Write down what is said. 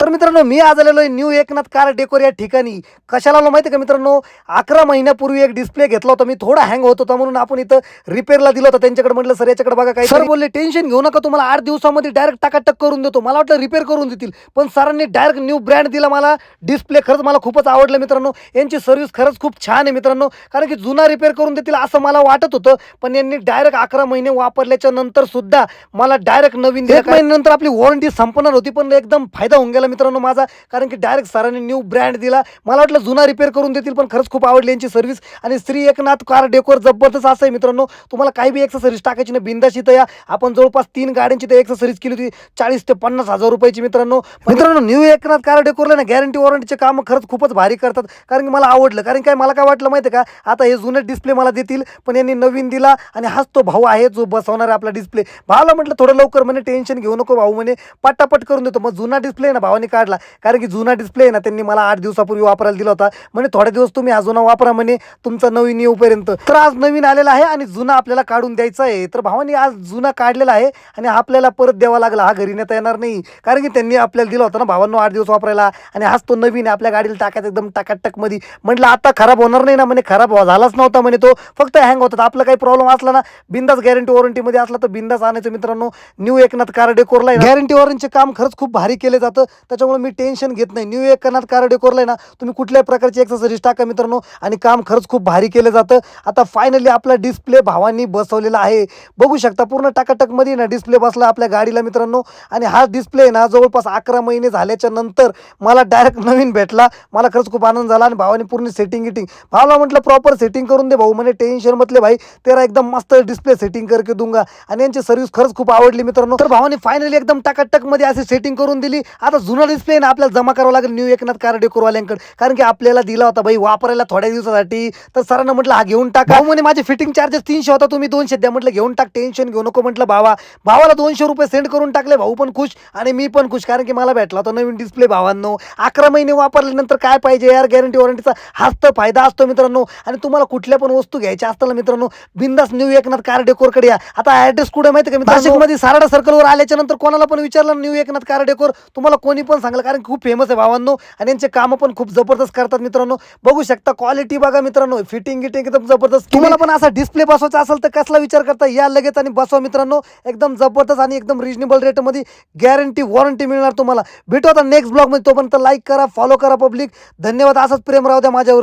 तर मित्रांनो मी आज आलेलो आहे न्यू एकनाथ कार डेकोर या ठिकाणी. कशाला आलो माहिती का मित्रांनो, 11 महिन्यापूर्वी एक डिस्प्ले घेतला होता मी, थोडा हँग होत होता म्हणून आपण इथं रिपेअरला दिला होता त्यांच्याकडे. म्हटलं सर याच्याकडे बघा काय. सर बोलले टेन्शन घेऊ नका, तुम्हाला 8 दिवसामध्ये डायरेक्ट टाकाटक करून देतो. मला वाटलं रिपेअर करून देतील, पण सरांनी डायरेक्ट न्यू ब्रँड दिला मला डिस्प्ले. खरंच मला खूपच आवडलं मित्रांनो, यांची सर्व्हिस खरंच खूप छान आहे मित्रांनो. कारण की जुना रिपेअर करून देतील असं मला वाटत होतं, पण यांनी डायरेक्ट 11 महिने वापरल्याच्या नंतर सुद्धा मला डायरेक्ट नवीन दिलं. 1 महिन्यानंतर आपली वॉरंटी संपणार होती, पण एकदम फायदा होऊन गेला मित्रांनो माझा, कारण की डायरेक्ट सरांनी न्यू ब्रँड दिला. मला वाटलं जुना रिपेअर करून देतील, पण खरंच खूप आवडली यांची सर्व्हिस. आणि श्री एकनाथ कार डेकोर जबरदस्त असं आहे मित्रांनो, तुम्हाला काही बी एक्सेसरीज टाकायची ना बिंदास इथं या. आपण जवळपास 3 गाड्यांची ते एक्सेसरीज केली होती 40 ते 50 हजार रुपयाची मित्रांनो. न्यू एकनाथ कार डेकोरला ना गॅरंटी वॉरंटीचे काम खरंच खूपच भारी करतात, कारण की मला आवडलं. कारण काय मला काय वाटलं माहिती का, आता हे जुने डिस्प्ले मला देतील, पण यांनी नवीन दिला. आणि हाच तो भाऊ आहे जो बसवणार आहे आपला डिस्प्ले. भावाला म्हटलं थोडं लवकर, म्हणे टेन्शन घेऊ नको भाऊ, म्हणे पटापट करून देतो. मग जुना डिस्प्ले ना भावाने काढला, कारण की जुना डिस्प्ले आहे ना त्यांनी मला 8 दिवसापूर्वी वापरायला दिला होता. म्हणे थोड्या दिवस तुम्ही हा जुना वापरा, म्हणे तुमचा नवीन येऊपर्यंत. तर आज नवीन आलेला आहे आणि जुना आपल्याला काढून द्यायचा आहे. तर भावाने आज जुना काढलेला आहे आणि आपल्याला परत द्यावा लागला. हा घरी नेता येणार नाही, कारण की त्यांनी आपल्याला दिला होता ना भावांनो 8 दिवस वापरायला. आणि हाच तो नवीन आहे, आपल्या गाडीला टाकायचा एकदम टाकाटक मध्ये. म्हटलं आता खराब होणार नाही ना, म्हणे खराब झालाच नव्हता म्हणे, तो फक्त हँग होतात. आपला काही प्रॉब्लेम असला ना, बिंदास गॅरंटी वॉरंटीमध्ये असला तर बिंदास आणायचं मित्रांनो. न्यू एकनाथ कार डेकोरला गॅरंटी वॉरंटीचे काम खरंच खूप भारी केले जातं, त्याच्यामुळे मी टेन्शन घेत नाही. न्यू एकनाथ कार डेकोरला ना तुम्ही कुठल्याही प्रकारची एक्सेसरीज टाका मित्रांनो, आणि काम खरंच खूप भारी केलं जातं. आता फायनली आपला डिस्प्ले भावांनी बसवलेला आहे, बघू शकता पूर्ण टाकाटक मध्ये ना डिस्प्ले बसला आपल्या गाडीला मित्रांनो. आणि हा डिस्प्ले ना जवळपास 11 महिने झाल्याच्या नंतर मला डायरेक्ट नवीन भेटला. मला खरंच खूप आनंद झाला. आणि भावाने पूर्ण सेटिंग भावाला म्हटलं प्रॉपर सेटिंग करून दे भाऊ, म्हणे टेन्शन मतले भाई तेरा एकदम मस्त डिस्प्ले सेटिंग करके दूंगा. आणि यांची सर्व्हिस खरंच खूप आवडली मित्रांनो. तर भावाने फायनली एकदम टाकाटक मध्ये अशी सेटिंग करून दिली. आता जुना डिस्प्ले ना आपल्याला जमा करावा लागेल न्यू एकनाथ कार डेकोरवाल्यांकडे, कारण की आपल्याला दिला होता भाई वापरायला थोड्या दिवसासाठी. तर सरांना म्हटलं हा घेऊन टाका. भाऊ म्हणे माझे फिटिंग चार्जेस 300 होता, तुम्ही 200 द्या. म्हटलं घेऊन टाक, टेन्शन घेऊ नको. म्हटलं भावाला 200 रुपये सेंड करून टाकले. भाऊ पण खुश आणि मी पण खुश, कारण की मला भेटला होता नवीन डिस्प्ले भावांनो. 11 महिने वापरल्यानंतर काय पाहिजे यार, गॅरंटी वॉरंटीचा हाच तर फायदा असतो मित्रांनो. आणि तुम्हाला कुठल्या पण वस्तू घ्यायच्या असताना मित्रांनो, बिंदास न्यू एकनाथ कार डेकोरकडे या. आता ऍड्रेस कुठे माहिती का, नाशिकमध्ये सारडा सर्कलवर आल्याच्या नंतर कोणाला पण विचारलं न्यू एकनाथ कार डेकोर, तुम्हाला कोणी पण सांगलं, कारण खूप फेमस आहे भावांनो. आणि यांचे कामं पण खूप जबरदस्त करतात मित्रांनो. बघू शकता क्वालिटी बघा मित्रांनो, फिटिंग एकदम जबरदस्त. तुम्हाला पण असा डिस्प्ले बसवायचा असेल तर कसला विचार करता, या लगेच आणि बसवा मित्रांनो. एकदम जबरदस्त आणि एकदम रिजनेबल रेटमध्ये गॅरंटी वॉरंटी मिळणार तुम्हाला. भेटू आता नेक्स्ट ब्लॉग मध्ये. तोपर्यंत लाईक करा, फॉलो करा पब्लिक. धन्यवाद. असंच प्रेम राहू द्या माझ्यावर.